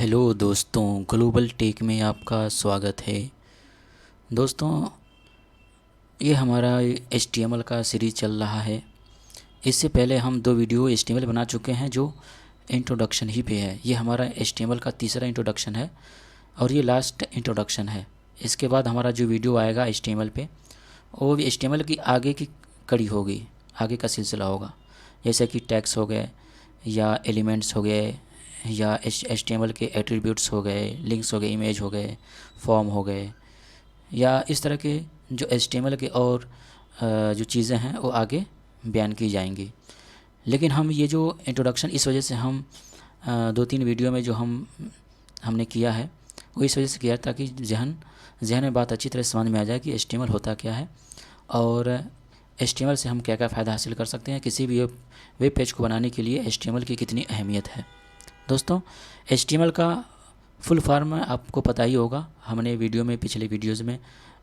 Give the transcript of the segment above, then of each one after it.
Hello दोस्तों, global tech में आपका स्वागत है। दोस्तों, ये हमारा HTML का सीरीज़ चल रहा है। इससे पहले हम 2 वीडियो HTML बना चुके हैं जो इंट्रोडक्शन ही पे है। ये हमारा HTML का तीसरा इंट्रोडक्शन है और ये लास्ट इंट्रोडक्शन है। इसके बाद हमारा जो वीडियो आएगा HTML पे, वो भी HTML की आगे की कड़ी होगी, आगे का सिलसिला होगा। जैसे कि टैग्स हो गए या एलिमेंट्स हो गए या HTML के एट्रीब्यूट्स हो गए, लिंक्स हो गए, इमेज हो गए, फॉर्म हो गए, या इस तरह के जो HTML के और जो चीज़ें हैं वो आगे बयान की जाएंगी। लेकिन हम ये जो इंट्रोडक्शन इस वजह से हम 2-3 वीडियो में जो हमने किया है वो इस वजह से किया ताकि जहन में बात अच्छी तरह समझ में आ जाए कि HTML होता क्या है और HTML से हम क्या क्या फ़ायदा हासिल कर सकते हैं। किसी भी वेब पेज को बनाने के लिए HTML की कितनी अहमियत है। दोस्तों, HTML का फुल फॉर्म आपको पता ही होगा, हमने वीडियो में पिछले वीडियोज़ में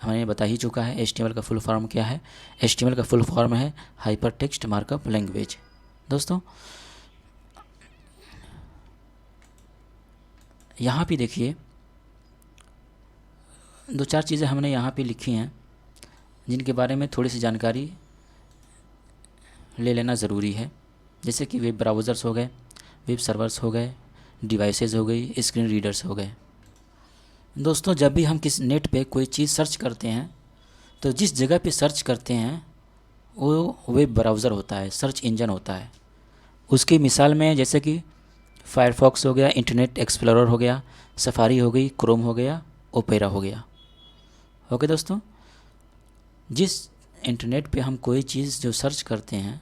हमें बता ही चुका है HTML का फुल फॉर्म क्या है। HTML का फुल फॉर्म है हाइपर टेक्स्ट मार्कअप लैंग्वेज। दोस्तों, यहाँ पे देखिए 2-4 चीज़ें हमने यहाँ पे लिखी हैं जिनके बारे में थोड़ी सी जानकारी ले लेना ज़रूरी है। जैसे कि वेब ब्राउज़र्स हो गए, वेब सर्वर्स हो गए, डिवाइसेस हो गई, स्क्रीन रीडर्स हो गए। दोस्तों, जब भी हम किस नेट पे कोई चीज़ सर्च करते हैं तो जिस जगह पे सर्च करते हैं वो वेब ब्राउज़र होता है, सर्च इंजन होता है। उसकी मिसाल में जैसे कि फायरफॉक्स हो गया, इंटरनेट एक्सप्लोरर हो गया, सफारी हो गई, क्रोम हो गया, ओपेरा हो गया। ओके दोस्तों, जिस इंटरनेट पे हम कोई चीज़ जो सर्च करते हैं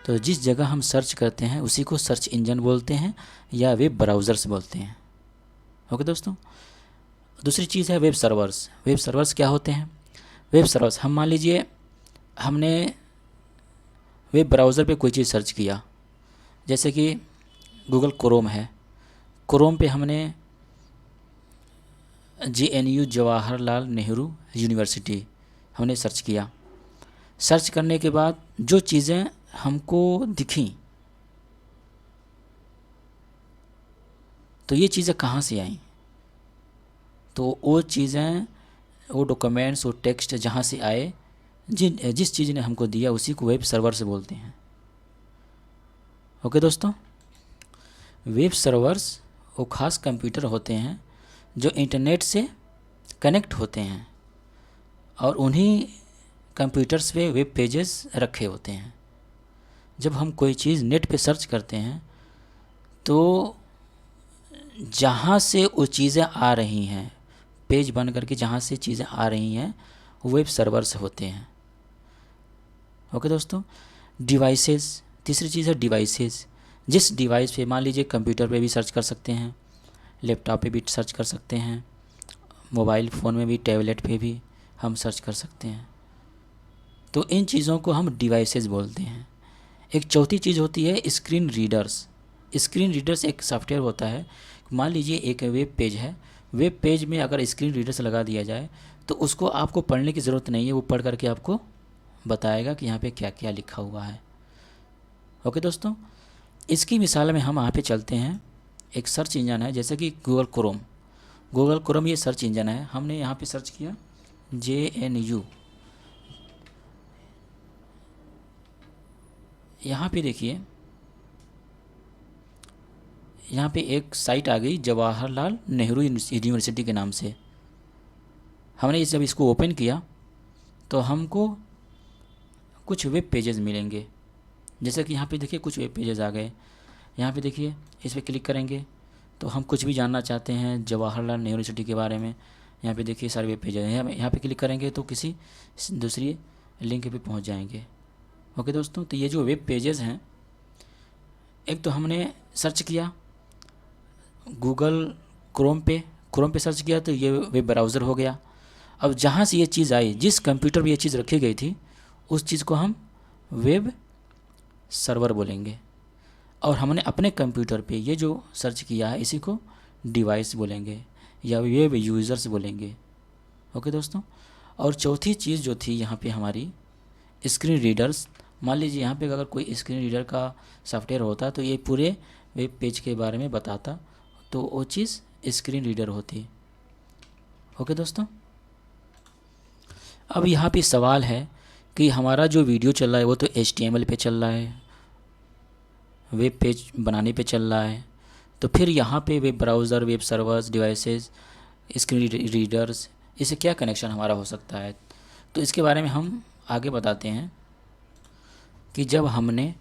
तो जिस जगह हम सर्च करते हैं उसी को सर्च इंजन बोलते हैं या वेब ब्राउज़र्स बोलते हैं। ओके दोस्तों, दूसरी चीज़ है वेब सर्वर्स। वेब सर्वर्स क्या होते हैं? वेब सर्वर्स, हम मान लीजिए हमने वेब ब्राउज़र पे कोई चीज़ सर्च किया, जैसे कि गूगल क्रोम है। क्रोम पे हमने JNU जवाहरलाल नेहरू यूनिवर्सिटी हमने सर्च किया। सर्च करने के बाद जो चीज़ें हमको दिखी तो ये चीज़ें कहाँ से आईं? तो वो चीज़ें, वो डॉक्यूमेंट्स, वो टेक्स्ट जहाँ से आए, जिस चीज़ ने हमको दिया उसी को वेब सर्वर से बोलते हैं। ओके दोस्तों, वेब सर्वर्स वो ख़ास कंप्यूटर होते हैं जो इंटरनेट से कनेक्ट होते हैं और उन्हीं कंप्यूटर्स पे वेब पेजेस रखे होते हैं। जब हम कोई चीज़ नेट पे सर्च करते हैं तो जहाँ से वो चीज़ें आ रही हैं, पेज बन करके जहाँ से चीज़ें आ रही हैं, वो वेब सर्वर्स होते हैं। ओके दोस्तों, डिवाइसेस, तीसरी चीज़ है डिवाइसेस। जिस डिवाइस पे, मान लीजिए कंप्यूटर पे भी सर्च कर सकते हैं, लैपटॉप पे भी सर्च कर सकते हैं, मोबाइल फ़ोन में भी, टैबलेट पे भी हम सर्च कर सकते हैं। तो इन चीज़ों को हम डिवाइसेस बोलते हैं। एक चौथी चीज़ होती है स्क्रीन रीडर्स। स्क्रीन रीडर्स एक सॉफ्टवेयर होता है। मान लीजिए एक वेब पेज है, वेब पेज में अगर स्क्रीन रीडर्स लगा दिया जाए तो उसको आपको पढ़ने की ज़रूरत नहीं है, वो पढ़ करके आपको बताएगा कि यहाँ पे क्या क्या लिखा हुआ है। ओके दोस्तों, इसकी मिसाल में हम यहाँ पे चलते हैं। एक सर्च इंजन है जैसे कि गूगल क्रोम। गूगल क्रोम ये सर्च इंजन है। हमने यहाँ पे सर्च किया JNU। यहाँ पे देखिए, यहाँ पे एक साइट आ गई जवाहरलाल नेहरू यूनिवर्सिटी के नाम से। हमने जब इसको ओपन किया तो हमको कुछ वेब पेजेस मिलेंगे। जैसे कि यहाँ पे देखिए कुछ वेब पेजेस आ गए। यहाँ पे देखिए, इस पर क्लिक करेंगे तो हम कुछ भी जानना चाहते हैं जवाहरलाल नेहरू यूनिवर्सिटी के बारे में। यहाँ पे देखिए सारे वेब पेजेस हैं। यहाँ पे क्लिक करेंगे तो किसी दूसरी लिंक पे पहुँच जाएंगे। ओके दोस्तों, तो ये जो वेब पेजेस हैं, एक तो हमने सर्च किया गूगल क्रोम पे सर्च किया तो ये वेब ब्राउज़र हो गया। अब जहाँ से ये चीज़ आई, जिस कंप्यूटर पे ये चीज़ रखी गई थी, उस चीज़ को हम वेब सर्वर बोलेंगे। और हमने अपने कंप्यूटर पे ये जो सर्च किया है इसी को डिवाइस बोलेंगे या वेब यूज़र्स बोलेंगे। ओके दोस्तों, और चौथी चीज़ जो थी यहाँ पे हमारी स्क्रीन रीडर्स। मान लीजिए यहाँ पे अगर कोई स्क्रीन रीडर का सॉफ्टवेयर होता तो ये पूरे वेब पेज के बारे में बताता, तो वो चीज़ स्क्रीन रीडर होती है। ओके दोस्तों, अब यहाँ पे सवाल है कि हमारा जो वीडियो चल रहा है वो तो HTML पे चल रहा है, वेब पेज बनाने पे चल रहा है, तो फिर यहाँ पे web browser, web servers, devices, screen readers, इससे क्या कनेक्शन हमारा हो सकता है। तो इसके बारे में हम आगे बताते हैं कि जब हमने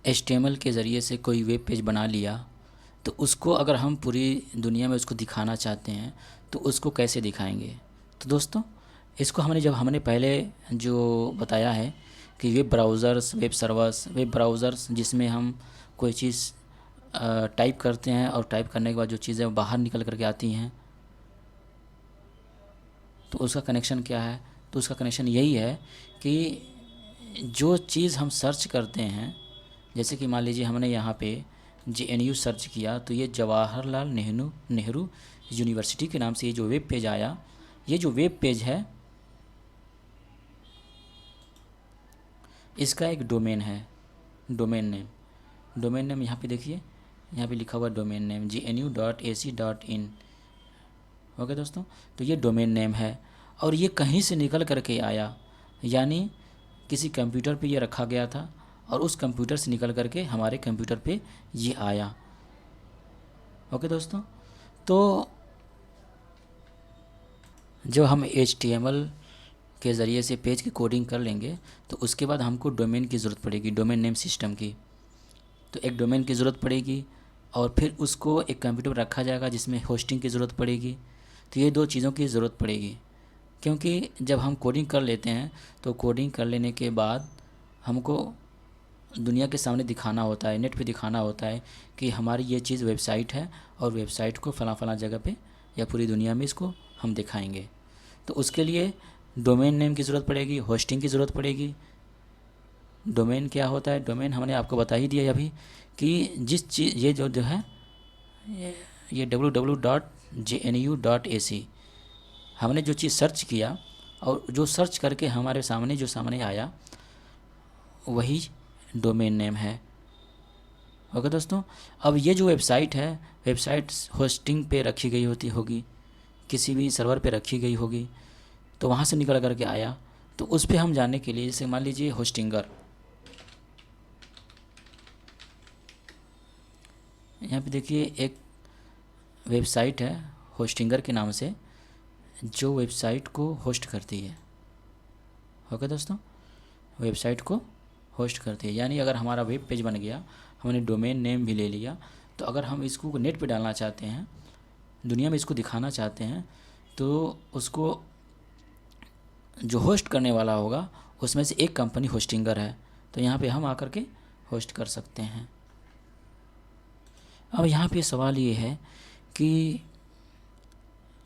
HTML के ज़रिए से कोई वेब पेज बना लिया तो उसको अगर हम पूरी दुनिया में उसको दिखाना चाहते हैं तो उसको कैसे दिखाएंगे। तो दोस्तों, इसको जब हमने पहले जो बताया है कि web browsers, web servers, web browsers जिसमें हम कोई चीज़ टाइप करते हैं और टाइप करने के बाद जो चीज़ें बाहर निकल करके आती हैं, तो उसका कनेक्शन क्या है। तो उसका कनेक्शन यही है कि जो चीज़ हम सर्च करते हैं, जैसे कि मान लीजिए हमने यहाँ पे JNU सर्च किया तो ये जवाहरलाल नेहरू यूनिवर्सिटी के नाम से ये जो वेब पेज आया, ये जो वेब पेज है इसका एक डोमेन है, डोमेन नेम यहाँ पे देखिए, यहाँ पे लिखा हुआ डोमेन नेम gnu.ac.in। ओके दोस्तों, तो ये डोमेन नेम है और ये कहीं से निकल करके आया, यानी किसी कंप्यूटर पे ये रखा गया था और उस कंप्यूटर से निकल करके हमारे कंप्यूटर पे ये आया। ओके दोस्तों, तो जब हम HTML के ज़रिए से पेज की कोडिंग कर लेंगे तो उसके बाद हमको डोमेन की ज़रूरत पड़ेगी, डोमेन नेम सिस्टम की। तो एक डोमेन की ज़रूरत पड़ेगी और फिर उसको एक कंप्यूटर पर रखा जाएगा जिसमें होस्टिंग की ज़रूरत पड़ेगी। तो ये दो चीज़ों की ज़रूरत पड़ेगी, क्योंकि जब हम कोडिंग कर लेते हैं तो कोडिंग कर लेने के बाद हमको दुनिया के सामने दिखाना होता है, नेट पे दिखाना होता है कि हमारी ये चीज़ वेबसाइट है और वेबसाइट को फ़लाँ जगह पे या पूरी दुनिया में इसको हम दिखाएंगे। तो उसके लिए डोमेन नेम की ज़रूरत पड़ेगी, होस्टिंग की ज़रूरत पड़ेगी। डोमेन क्या होता है, डोमेन हमने आपको बता ही दिया अभी कि जिस चीज़ ये जो है ये www.jnu.ac, हमने जो चीज़ सर्च किया और जो सर्च करके हमारे सामने आया वही डोमेन नेम है। ओके दोस्तों, अब ये जो वेबसाइट है, वेबसाइट होस्टिंग पे रखी गई होगी, किसी भी सर्वर पे रखी गई होगी, तो वहाँ से निकल करके आया। तो उस पे हम जानने के लिए, जैसे मान लीजिए होस्टिंगर, यहाँ पे देखिए एक वेबसाइट है होस्टिंगर के नाम से जो वेबसाइट को होस्ट करती है। ओके दोस्तों, वेबसाइट को होस्ट करती है, यानी अगर हमारा वेब पेज बन गया, हमने डोमेन नेम भी ले लिया, तो अगर हम इसको नेट पे डालना चाहते हैं, दुनिया में इसको दिखाना चाहते हैं, तो उसको जो होस्ट करने वाला होगा उसमें से एक कंपनी होस्टिंगर है, तो यहाँ पे हम आकर के होस्ट कर सकते हैं। अब यहाँ पे सवाल ये है कि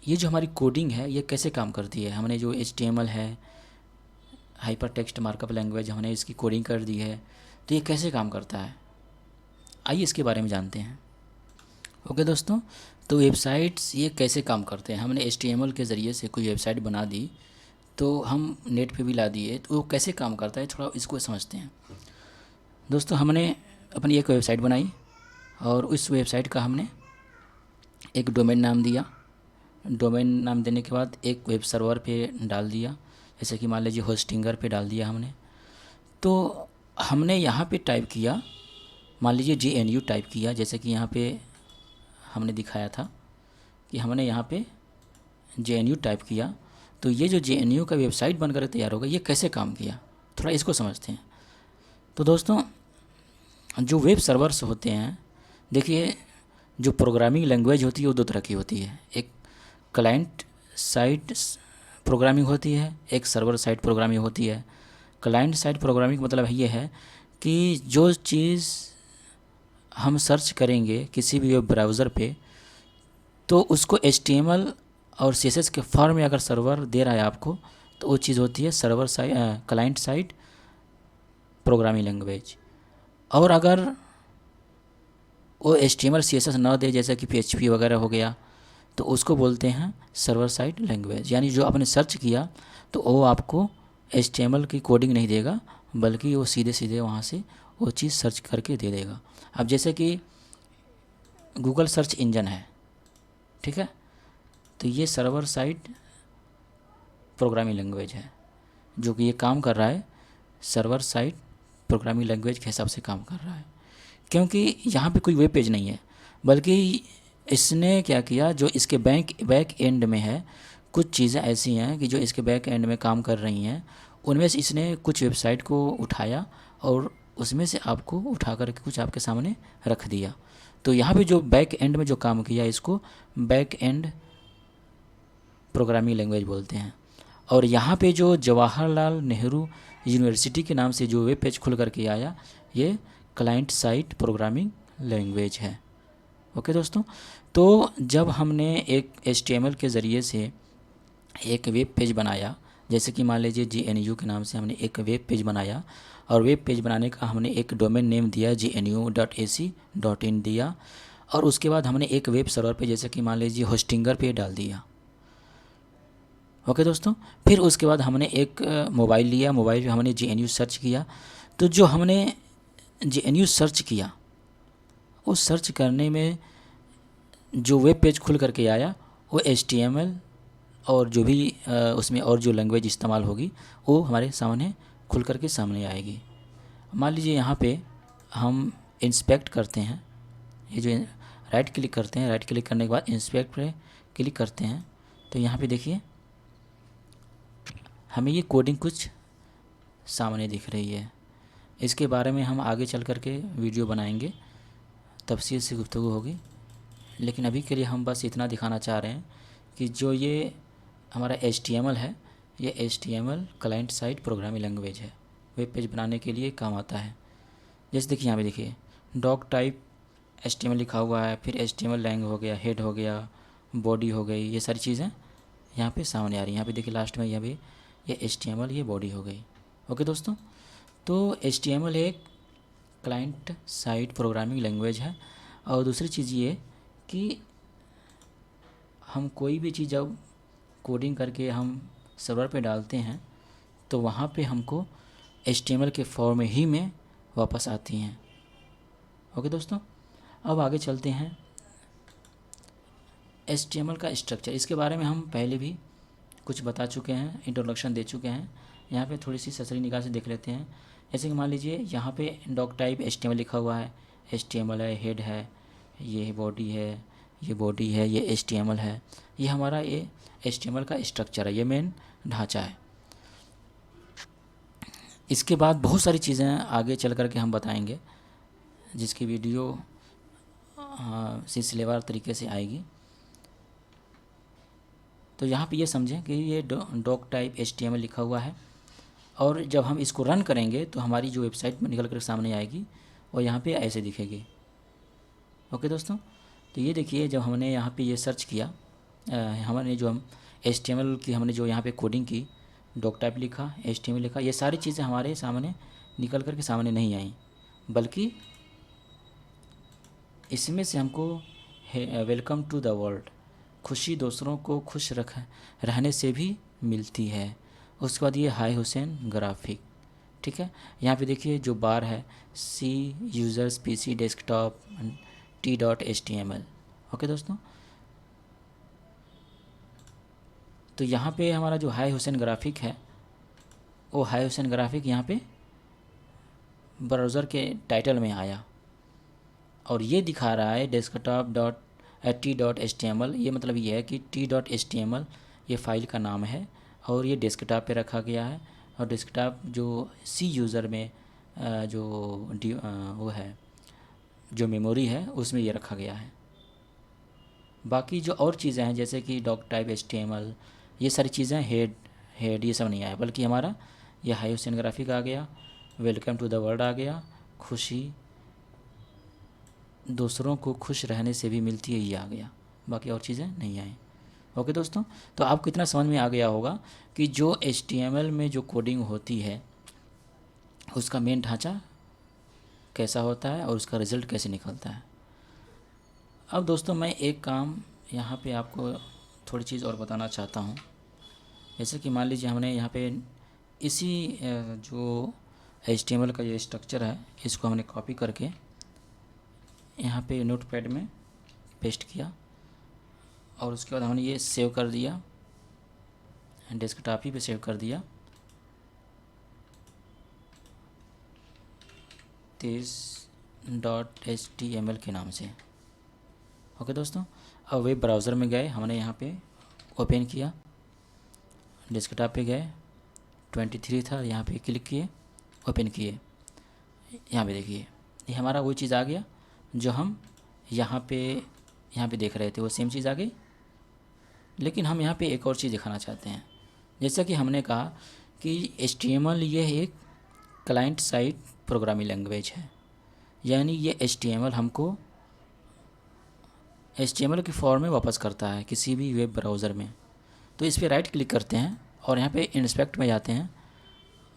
ये जो हमारी कोडिंग है ये कैसे काम करती है। हमने जो HTML है, हाइपर टेक्स्ट मार्कअप लैंग्वेज, हमने इसकी कोडिंग कर दी है, तो ये कैसे काम करता है, आइए इसके बारे में जानते हैं। ओके दोस्तों, तो वेबसाइट्स ये कैसे काम करते हैं। हमने HTML के ज़रिए से कोई वेबसाइट बना दी, तो हम नेट पे भी ला दिए, तो वो कैसे काम करता है थोड़ा इसको समझते हैं। दोस्तों, हमने अपनी एक वेबसाइट बनाई और उस वेबसाइट का हमने एक डोमेन नाम दिया। डोमेन नाम देने के बाद एक वेब सर्वर पे डाल दिया, जैसे कि मान लीजिए होस्टिंगर पे डाल दिया हमने। तो हमने यहाँ पे टाइप किया, मान लीजिए JNU टाइप किया, जैसे कि यहाँ पे हमने दिखाया था कि हमने यहाँ पे JNU टाइप किया, तो ये जो JNU का वेबसाइट बनकर तैयार होगा, ये कैसे काम किया थोड़ा इसको समझते हैं। तो दोस्तों, जो वेब सर्वर्स होते हैं, देखिए जो प्रोग्रामिंग लैंग्वेज होती है वो दो तरह की होती है, एक क्लाइंट साइड प्रोग्रामिंग होती है, एक सर्वर साइड प्रोग्रामिंग होती है। क्लाइंट साइड प्रोग्रामिंग मतलब ये है कि जो चीज़ हम सर्च करेंगे किसी भी वेब ब्राउज़र पे, तो उसको HTML और CSS के फॉर्म में अगर सर्वर दे रहा है आपको, तो वो चीज़ होती है server side, client side programming language. और अगर वो HTML CSS ना दे, जैसे कि PHP वगैरह हो गया, तो उसको बोलते हैं सर्वर साइड लैंग्वेज। यानी जो आपने सर्च किया तो वो आपको HTML की कोडिंग नहीं देगा, बल्कि वो सीधे सीधे वहाँ से वो चीज़ सर्च करके दे देगा। अब जैसे कि गूगल सर्च इंजन है, ठीक है। तो ये सर्वर साइड प्रोग्रामिंग लैंग्वेज है जो कि ये काम कर रहा है, सर्वर साइड प्रोग्रामिंग लैंग्वेज के हिसाब से काम कर रहा है, क्योंकि यहाँ पे कोई वेब पेज नहीं है, बल्कि इसने क्या किया, जो इसके बैक एंड में है, कुछ चीज़ें ऐसी हैं कि जो इसके बैक एंड में काम कर रही हैं, उनमें से इसने कुछ वेबसाइट को उठाया और उसमें से आपको उठा करके कुछ आपके सामने रख दिया। तो यहाँ पे जो बैक एंड में जो काम किया, इसको बैक एंड प्रोग्रामिंग लैंग्वेज बोलते हैं। और यहाँ पे जो जवाहरलाल नेहरू यूनिवर्सिटी के नाम से जो वेब पेज खुल करके आया, ये क्लाइंट साइड प्रोग्रामिंग लैंग्वेज है। ओके दोस्तों, तो जब हमने एक HTML के ज़रिए से एक वेब पेज बनाया, जैसे कि मान लीजिए GNU के नाम से हमने एक वेब पेज बनाया, और वेब पेज बनाने का हमने एक डोमेन नेम दिया gnu.ac.in दिया, और उसके बाद हमने एक वेब सर्वर पे जैसे कि मान लीजिए होस्टिंगर पे डाल दिया। ओके दोस्तों, फिर उसके बाद हमने एक मोबाइल लिया, मोबाइल पे हमने GNU सर्च किया। तो जो हमने GNU सर्च किया, उस सर्च करने में जो वेब पेज खुल करके आया वो HTML और जो भी उसमें और जो लैंग्वेज इस्तेमाल होगी वो हमारे सामने खुल करके सामने आएगी। मान लीजिए यहाँ पे हम इंस्पेक्ट करते हैं, ये जो राइट क्लिक करते हैं, राइट क्लिक करने के बाद इंस्पेक्ट पे क्लिक करते हैं, तो यहाँ पे देखिए हमें ये कोडिंग कुछ सामने दिख रही है। इसके बारे में हम आगे चल करके वीडियो बनाएंगे, तफसील से गुफ्तगू होगी, लेकिन अभी के लिए हम बस इतना दिखाना चाह रहे हैं कि जो ये हमारा HTML है, ये HTML client side programming language है, वेब पेज बनाने के लिए काम आता है। जैसे देखिए यहाँ पे देखिए डॉक टाइप HTML लिखा हुआ है, फिर HTML लैंग हो गया, हेड हो गया, बॉडी हो गई, ये सारी चीज़ें यहाँ पे सामने आ रही हैं। यहाँ पे देखिए लास्ट में यहाँ पे ये HTML, ये बॉडी हो गई। ओके दोस्तों, तो HTML एक क्लाइंट साइड प्रोग्रामिंग लैंग्वेज है। और दूसरी चीज़ ये कि हम कोई भी चीज़ जब कोडिंग करके हम सर्वर पे डालते हैं तो वहाँ पे हमको HTML के फॉर्म ही में वापस आती हैं। ओके दोस्तों, अब आगे चलते हैं HTML का स्ट्रक्चर। इसके बारे में हम पहले भी कुछ बता चुके हैं, इंट्रोडक्शन दे चुके हैं। यहाँ पे थोड़ी सी ससरी निगाह से देख लेते हैं। जैसे कि मान लीजिए यहाँ पे डॉक टाइप HTML लिखा हुआ है, HTML है, हेड है, ये बॉडी है, ये बॉडी है, ये HTML है। ये हमारा ये HTML का स्ट्रक्चर है, ये मेन ढांचा है। इसके बाद बहुत सारी चीज़ें आगे चल कर के हम बताएंगे, जिसकी वीडियो सिलसिलेवार तरीके से आएगी। तो यहाँ पे ये समझें कि ये डॉक टाइप HTML लिखा हुआ है, और जब हम इसको रन करेंगे तो हमारी जो वेबसाइट में निकल कर सामने आएगी और यहाँ पे ऐसे दिखेगी। ओके दोस्तों, तो ये देखिए जब हमने यहाँ पे ये सर्च किया, हमने जो हम HTML की हमने जो यहाँ पे कोडिंग की, डॉक टाइप लिखा, HTML लिखा, ये सारी चीज़ें हमारे सामने निकल कर के सामने नहीं आई, बल्कि इसमें से हमको वेलकम टू द वर्ल्ड, खुशी दूसरों को खुश रहने से भी मिलती है। उसके बाद ये हाय हुसैन ग्राफिक, ठीक है। यहाँ पे देखिए जो बार है C users PC desktop t.html। Okay दोस्तों, तो यहाँ पे हमारा जो हाय हुसैन ग्राफिक है, वो हाय हुसैन ग्राफिक यहाँ पे ब्राउज़र के टाइटल में आया, और ये दिखा रहा है desktop.t.html। ये मतलब ये है कि t.html ये फ़ाइल का नाम है, और ये डेस्कटॉप पे रखा गया है, और डेस्कटॉप जो C यूज़र में वो है, जो मेमोरी है उसमें ये रखा गया है। बाकी जो और चीज़ें हैं जैसे कि डॉक टाइप HTML, ये सारी चीज़ें हेड ये सब नहीं आया, बल्कि हमारा ये हाई हुसैन ग्राफिक आ गया, वेलकम टू द वर्ल्ड आ गया, खुशी दूसरों को खुश रहने से भी मिलती है, ये आ गया। बाकी और चीज़ें नहीं आई। ओके दोस्तों, तो आपको इतना समझ में आ गया होगा कि जो HTML में जो कोडिंग होती है उसका मेन ढांचा कैसा होता है और उसका रिज़ल्ट कैसे निकलता है। अब दोस्तों मैं एक काम यहाँ पे आपको थोड़ी चीज़ और बताना चाहता हूँ। जैसे कि मान लीजिए हमने यहाँ पे इसी जो HTML का ये स्ट्रक्चर है, इसको हमने कॉपी करके यहाँ पे नोटपैड में पेस्ट किया, और उसके बाद हमने ये सेव कर दिया, डेस्कटॉप ही पे सेव कर दिया 30.html के नाम से। ओके दोस्तों, अब वेब ब्राउज़र में गए, हमने यहाँ पे ओपन किया, डेस्कटॉप पे गए, 23 था, यहाँ पे क्लिक किए, ओपन किए। यहाँ पे देखिए ये हमारा वो चीज़ आ गया जो हम यहाँ पे देख रहे थे, वो सेम चीज़ आ गई। लेकिन हम यहाँ पे एक और चीज़ दिखाना चाहते हैं। जैसा कि हमने कहा कि HTML ये एक क्लाइंट साइड प्रोग्रामिंग लैंग्वेज है, यानी ये HTML हमको HTML की फॉर्म में वापस करता है किसी भी वेब ब्राउज़र में। तो इस पर राइट क्लिक करते हैं और यहाँ पे इंस्पेक्ट में जाते हैं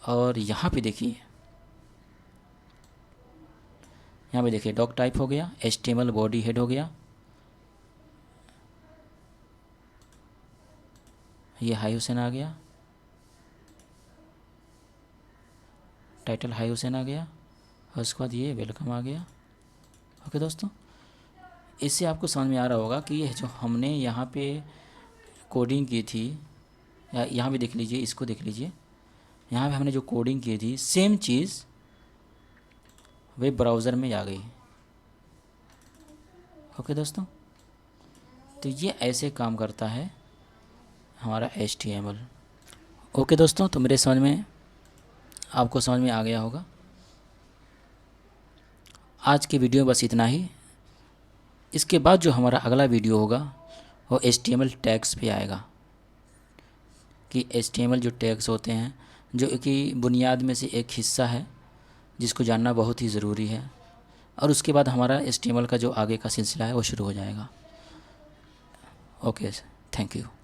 और यहाँ पे देखिए, डॉक टाइप हो गया, HTML बॉडी हेड हो गया, ये हाई हुसैन आ गया, टाइटल हाई हुसैन आ गया, और उसके बाद ये वेलकम आ गया। ओके दोस्तों, इससे आपको समझ में आ रहा होगा कि ये जो हमने यहाँ पे कोडिंग की थी, या यहाँ पे देख लीजिए, इसको देख लीजिए, यहाँ पे हमने जो कोडिंग की थी सेम चीज़ वेब ब्राउज़र में आ गई। ओके दोस्तों, तो ये ऐसे काम करता है हमारा HTML। ओके दोस्तों, तो मेरे समझ में आपको समझ में आ गया होगा। आज के वीडियो में बस इतना ही। इसके बाद जो हमारा अगला वीडियो होगा वो HTML टैग्स पे आएगा, कि HTML जो टैग्स होते हैं, जो कि बुनियाद में से एक हिस्सा है जिसको जानना बहुत ही ज़रूरी है, और उसके बाद हमारा HTML का जो आगे का सिलसिला है वो शुरू हो जाएगा। Okay, thank you.